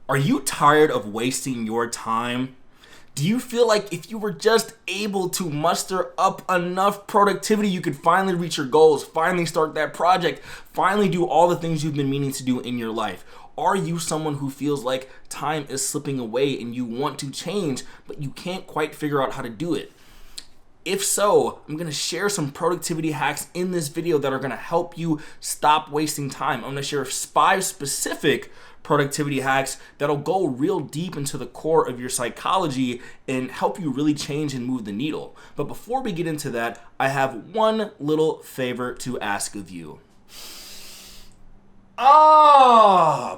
Are you tired of wasting your time? Do you feel like if you were just able to muster up enough productivity, you could finally reach your goals, finally start that project, finally do all the things you've been meaning to do in your life? Are you someone who feels like time is slipping away and you want to change, but you can't quite figure out how to do it? If so, I'm going to share some productivity hacks in this video that are going to help you stop wasting time. I'm going to share 5 specific productivity hacks that'll go real deep into the core of your psychology and help you really change and move the needle. But before we get into that, I have one little favor to ask of you.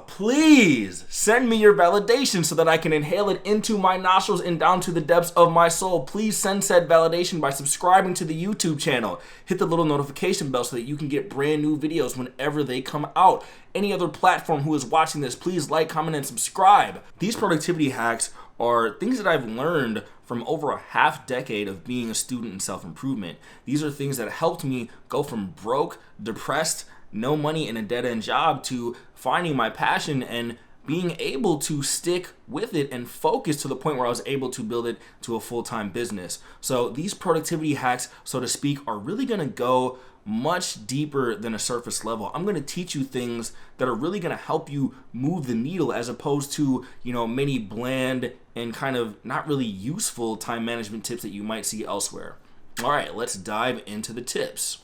Please send me your validation so that I can inhale it into my nostrils and down to the depths of my soul. Please send said validation by subscribing to the YouTube channel. Hit the little notification bell so that you can get brand new videos whenever they come out. Any other platform who is watching this, please like, comment, and subscribe. These productivity hacks are things that I've learned from over a half decade of being a student in self-improvement. These are things that helped me go from broke, depressed, no money in a dead-end job to finding my passion and being able to stick with it and focus to the point where I was able to build it to a full-time business. So these productivity hacks, so to speak, are really going to go much deeper than a surface level. I'm going to teach you things that are really going to help you move the needle as opposed to, many bland and kind of not really useful time management tips that you might see elsewhere. All right, let's dive into the tips.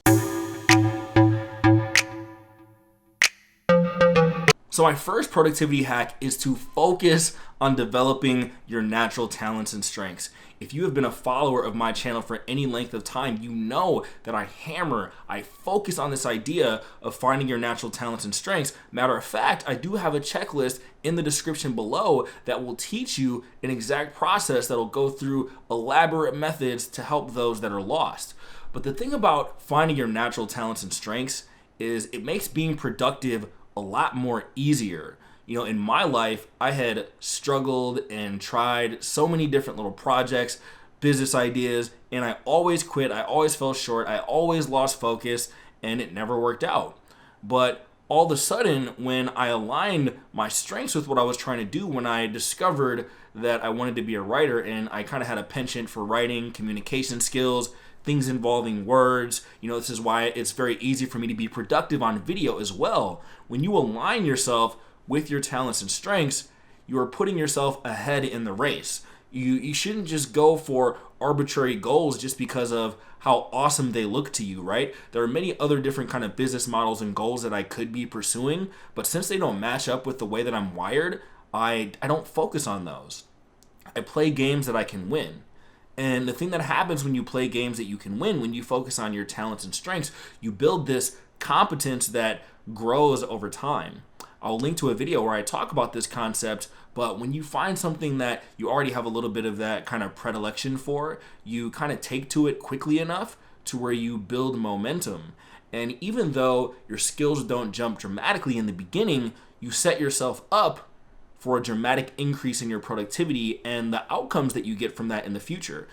So my first productivity hack is to focus on developing your natural talents and strengths. If you have been a follower of my channel for any length of time, you know that I focus on this idea of finding your natural talents and strengths. Matter of fact, I do have a checklist in the description below that will teach you an exact process that will go through elaborate methods to help those that are lost. But the thing about finding your natural talents and strengths is it makes being productive a lot more easier. In my life, I had struggled and tried so many different little projects, business ideas, and I always quit. I always fell short. I always lost focus, and it never worked out. But all of a sudden, when I aligned my strengths with what I was trying to do, when I discovered that I wanted to be a writer and I kind of had a penchant for writing, communication skills, things involving words. This is why it's very easy for me to be productive on video as well. When you align yourself with your talents and strengths, you are putting yourself ahead in the race. You shouldn't just go for arbitrary goals just because of how awesome they look to you, right? There are many other different kind of business models and goals that I could be pursuing, but since they don't match up with the way that I'm wired, I don't focus on those. I play games that I can win. And the thing that happens when you play games that you can win, when you focus on your talents and strengths, you build this competence that grows over time. I'll link to a video where I talk about this concept, but when you find something that you already have a little bit of that kind of predilection for, you kind of take to it quickly enough to where you build momentum. And even though your skills don't jump dramatically in the beginning, you set yourself up for a dramatic increase in your productivity and the outcomes that you get from that in the future.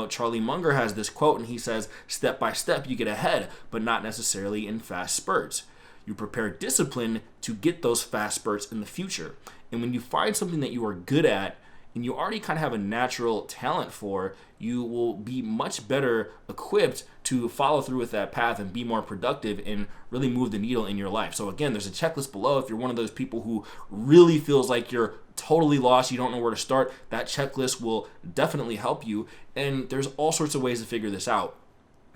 Charlie Munger has this quote and he says, step by step you get ahead, but not necessarily in fast spurts. You prepare discipline to get those fast spurts in the future. And when you find something that you are good at and you already kind of have a natural talent for, you will be much better equipped to follow through with that path and be more productive and really move the needle in your life. So again, there's a checklist below. If you're one of those people who really feels like you're totally lost, you don't know where to start, that checklist will definitely help you. And there's all sorts of ways to figure this out.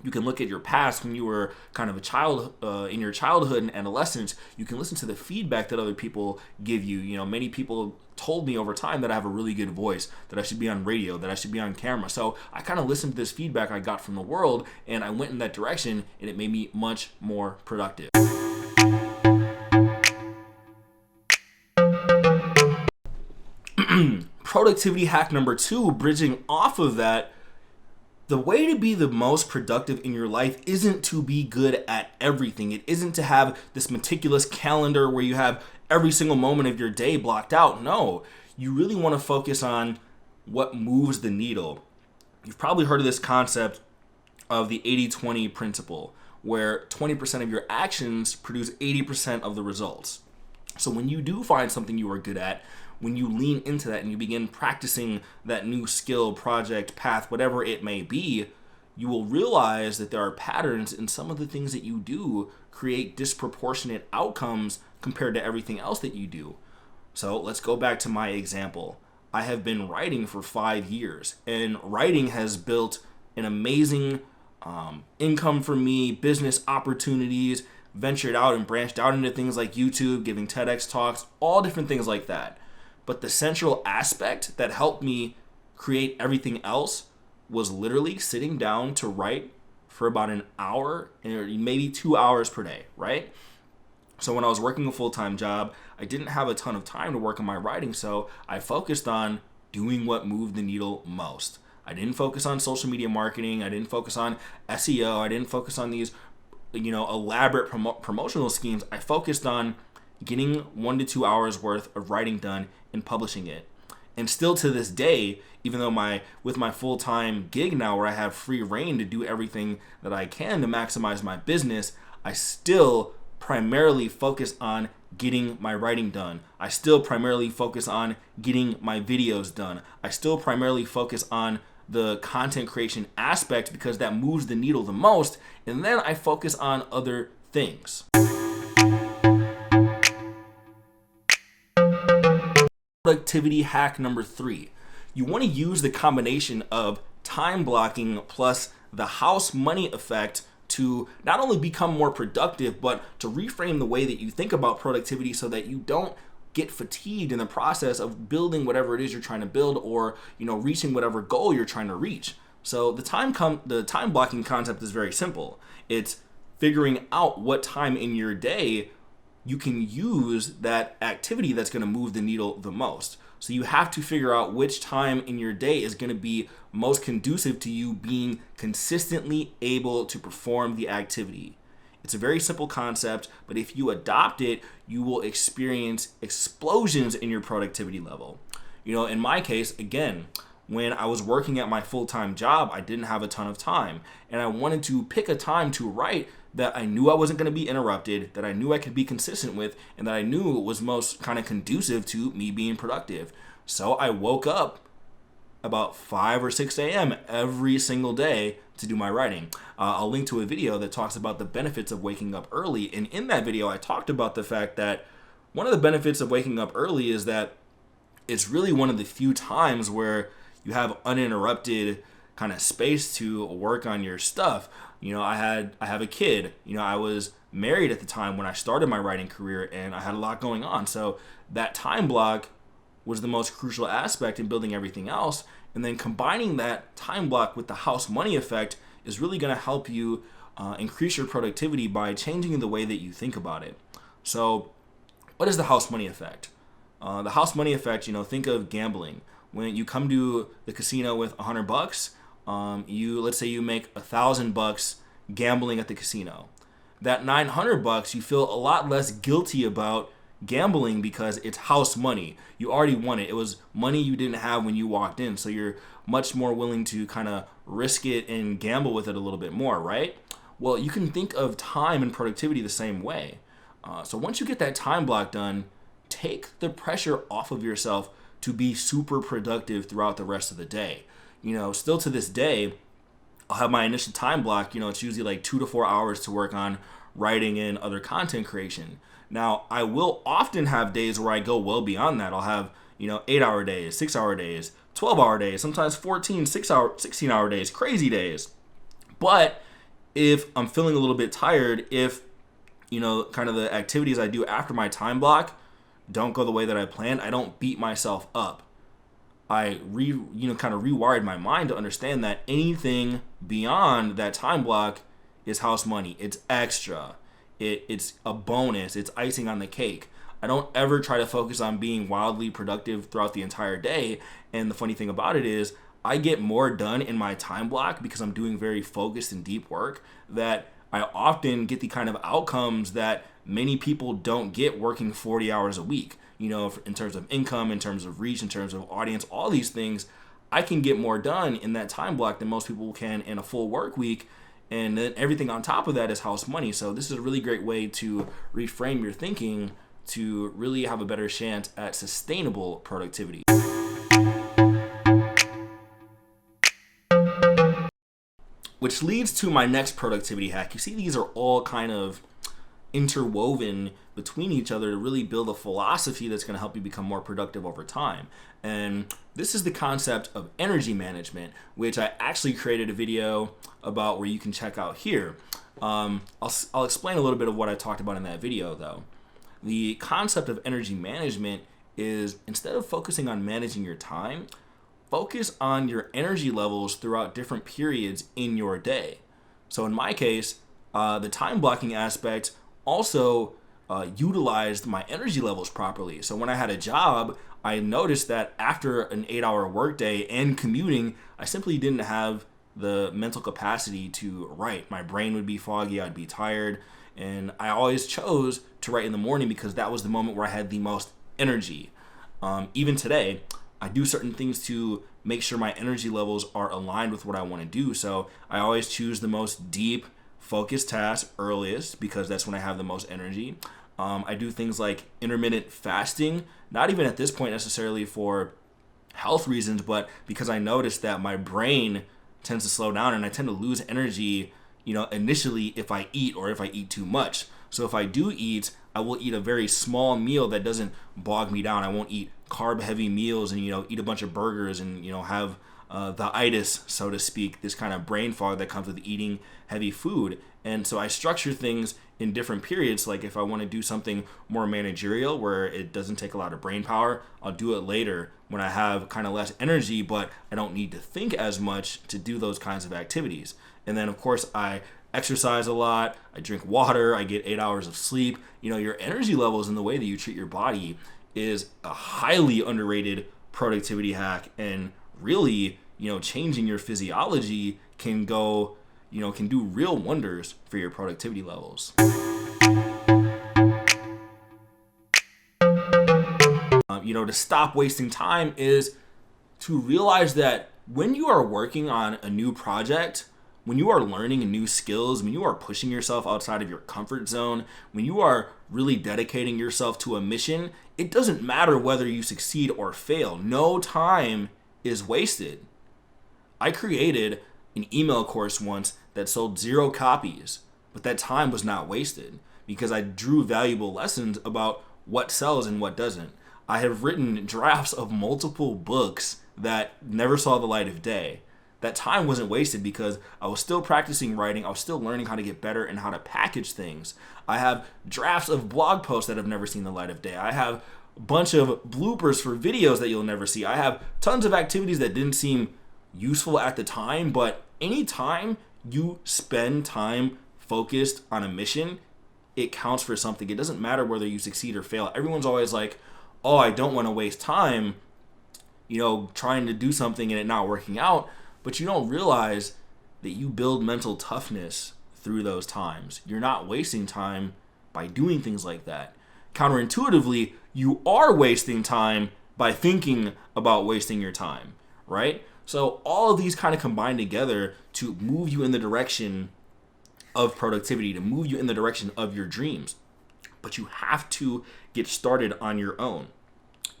You can look at your past when you were kind of a child, in your childhood and adolescence. You can listen to the feedback that other people give you. Many people told me over time that I have a really good voice, that I should be on radio, that I should be on camera. So I kind of listened to this feedback I got from the world, and I went in that direction, and it made me much more productive. Productivity hack number 2, bridging off of that. The way to be the most productive in your life isn't to be good at everything. It isn't to have this meticulous calendar where you have every single moment of your day blocked out. No, you really want to focus on what moves the needle. You've probably heard of this concept of the 80-20 principle, where 20% of your actions produce 80% of the results. So when you do find something you are good at, when you lean into that and you begin practicing that new skill, project, path, whatever it may be, you will realize that there are patterns in some of the things that you do create disproportionate outcomes compared to everything else that you do. So let's go back to my example. I have been writing for 5 years, and writing has built an amazing income for me, business opportunities, ventured out and branched out into things like YouTube, giving TEDx talks, all different things like that. But the central aspect that helped me create everything else was literally sitting down to write for about an hour or maybe 2 hours per day, right? So when I was working a full-time job, I didn't have a ton of time to work on my writing, so I focused on doing what moved the needle most. I didn't focus on social media marketing. I didn't focus on SEO. I didn't focus on these, elaborate promotional schemes. I focused on getting 1 to 2 hours worth of writing done and publishing it. And still to this day, even though with my full-time gig now where I have free reign to do everything that I can to maximize my business, I still primarily focus on getting my writing done. I still primarily focus on getting my videos done. I still primarily focus on the content creation aspect because that moves the needle the most. And then I focus on other things. Productivity hack number 3. You want to use the combination of time blocking plus the house money effect to not only become more productive, but to reframe the way that you think about productivity so that you don't get fatigued in the process of building whatever it is you're trying to build or, reaching whatever goal you're trying to reach. So the time blocking concept is very simple. It's figuring out what time in your day you can use that activity that's going to move the needle the most. So you have to figure out which time in your day is going to be most conducive to you being consistently able to perform the activity. It's a very simple concept, but if you adopt it, you will experience explosions in your productivity level. In my case, again, when I was working at my full-time job, I didn't have a ton of time, and I wanted to pick a time to write that I knew I wasn't going to be interrupted, that I knew I could be consistent with, and that I knew was most kind of conducive to me being productive. So I woke up about 5 or 6 a.m. every single day to do my writing. I'll link to a video that talks about the benefits of waking up early, and in that video I talked about the fact that one of the benefits of waking up early is that it's really one of the few times where you have uninterrupted kind of space to work on your stuff. I have a kid. I was married at the time when I started my writing career, and I had a lot going on. So that time block was the most crucial aspect in building everything else. And then combining that time block with the house money effect is really going to help you increase your productivity by changing the way that you think about it. So what is the house money effect? The house money effect, think of gambling. When you come to the casino with $100, let's say you make $1,000 gambling at the casino. That $900, you feel a lot less guilty about gambling because it's house money. You already won it. It was money you didn't have when you walked in, so you're much more willing to kind of risk it and gamble with it a little bit more, right? Well, you can think of time and productivity the same way. So once you get that time block done, take the pressure off of yourself to be super productive throughout the rest of the day. Still to this day, I'll have my initial time block, it's usually like 2 to 4 hours to work on writing and other content creation. Now, I will often have days where I go well beyond that. I'll have, 8-hour days, 6-hour days, 12-hour days, sometimes 14, 16-hour days, crazy days. But if I'm feeling a little bit tired, if, kind of the activities I do after my time block don't go the way that I planned, I don't beat myself up. I kind of rewired my mind to understand that anything beyond that time block is house money. It's extra. It's a bonus. It's icing on the cake. I don't ever try to focus on being wildly productive throughout the entire day. And the funny thing about it is I get more done in my time block because I'm doing very focused and deep work that I often get the kind of outcomes that many people don't get working 40 hours a week. In terms of income, in terms of reach, in terms of audience, all these things, I can get more done in that time block than most people can in a full work week. And then everything on top of that is house money. So this is a really great way to reframe your thinking to really have a better chance at sustainable productivity. Which leads to my next productivity hack. You see, these are all kind of interwoven between each other to really build a philosophy that's going to help you become more productive over time. And this is the concept of energy management, which I actually created a video about where you can check out here. I'll explain a little bit of what I talked about in that video though. The concept of energy management is, instead of focusing on managing your time, focus on your energy levels throughout different periods in your day. So in my case, the time blocking aspect also utilized my energy levels properly. So when I had a job, I noticed that after an 8-hour workday and commuting, I simply didn't have the mental capacity to write. My brain would be foggy, I'd be tired, and I always chose to write in the morning because that was the moment where I had the most energy. Even today, I do certain things to make sure my energy levels are aligned with what I want to do. So I always choose the most deep, focused task earliest because that's when I have the most energy. I do things like intermittent fasting, not even at this point necessarily for health reasons, but because I noticed that my brain tends to slow down and I tend to lose energy, initially if I eat or if I eat too much. So if I do eat, I will eat a very small meal that doesn't bog me down. I won't eat carb heavy meals and eat a bunch of burgers and have the itis, so to speak, this kind of brain fog that comes with eating heavy food. And so I structure things in different periods. Like if I want to do something more managerial where it doesn't take a lot of brain power, I'll do it later when I have kind of less energy, but I don't need to think as much to do those kinds of activities. And then of course I exercise a lot, I drink water, I get 8 hours of sleep. Your energy levels and the way that you treat your body is a highly underrated productivity hack, and really, changing your physiology can do real wonders for your productivity levels. To stop wasting time is to realize that when you are working on a new project, when you are learning new skills, when you are pushing yourself outside of your comfort zone, when you are really dedicating yourself to a mission, it doesn't matter whether you succeed or fail. No time is wasted. I created an email course once that sold 0 copies, but that time was not wasted because I drew valuable lessons about what sells and what doesn't. I have written drafts of multiple books that never saw the light of day. That time wasn't wasted because I was still practicing writing. I was still learning how to get better and how to package things. I have drafts of blog posts that have never seen the light of day. I have a bunch of bloopers for videos that you'll never see. I have tons of activities that didn't seem useful at the time, but anytime you spend time focused on a mission, it counts for something. It doesn't matter whether you succeed or fail. Everyone's always like, oh, I don't want to waste time, trying to do something and it not working out. But you don't realize that you build mental toughness through those times. You're not wasting time by doing things like that. Counterintuitively, you are wasting time by thinking about wasting your time, right? So all of these kind of combine together to move you in the direction of productivity, to move you in the direction of your dreams. But you have to get started on your own.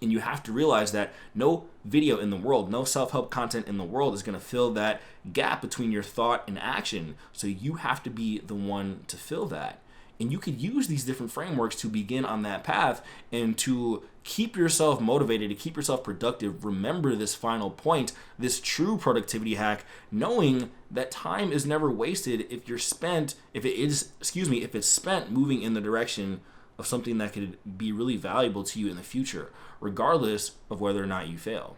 And you have to realize that no video in the world, no self-help content in the world is going to fill that gap between your thought and action. So you have to be the one to fill that. And you could use these different frameworks to begin on that path and to keep yourself motivated, to keep yourself productive. Remember this final point, this true productivity hack, knowing that time is never wasted if it's spent moving in the direction of something that could be really valuable to you in the future, regardless of whether or not you fail.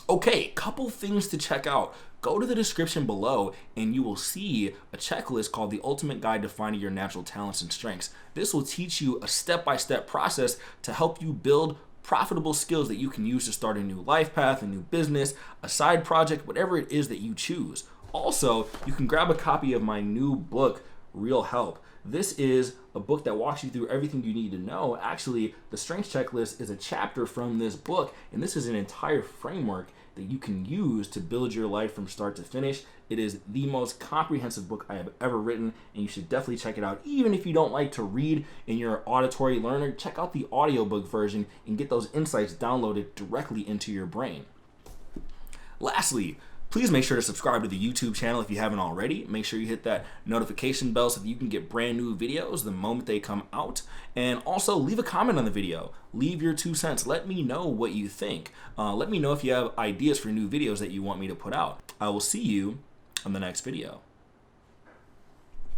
Okay, couple things to check out. Go to the description below and you will see a checklist called The Ultimate Guide to Finding Your Natural Talents and Strengths. This will teach you a step-by-step process to help you build profitable skills that you can use to start a new life path, a new business, a side project, whatever it is that you choose. Also, you can grab a copy of my new book, Real Help. This is a book that walks you through everything you need to know. Actually, the Strengths Checklist is a chapter from this book, and this is an entire framework that you can use to build your life from start to finish. It is the most comprehensive book I have ever written, and you should definitely check it out. Even if you don't like to read and you're an auditory learner, check out the audiobook version and get those insights downloaded directly into your brain. Lastly, please make sure to subscribe to the YouTube channel if you haven't already. Make sure you hit that notification bell so that you can get brand new videos the moment they come out. And also leave a comment on the video. Leave your 2 cents. Let me know what you think. Let me know if you have ideas for new videos that you want me to put out. I will see you on the next video.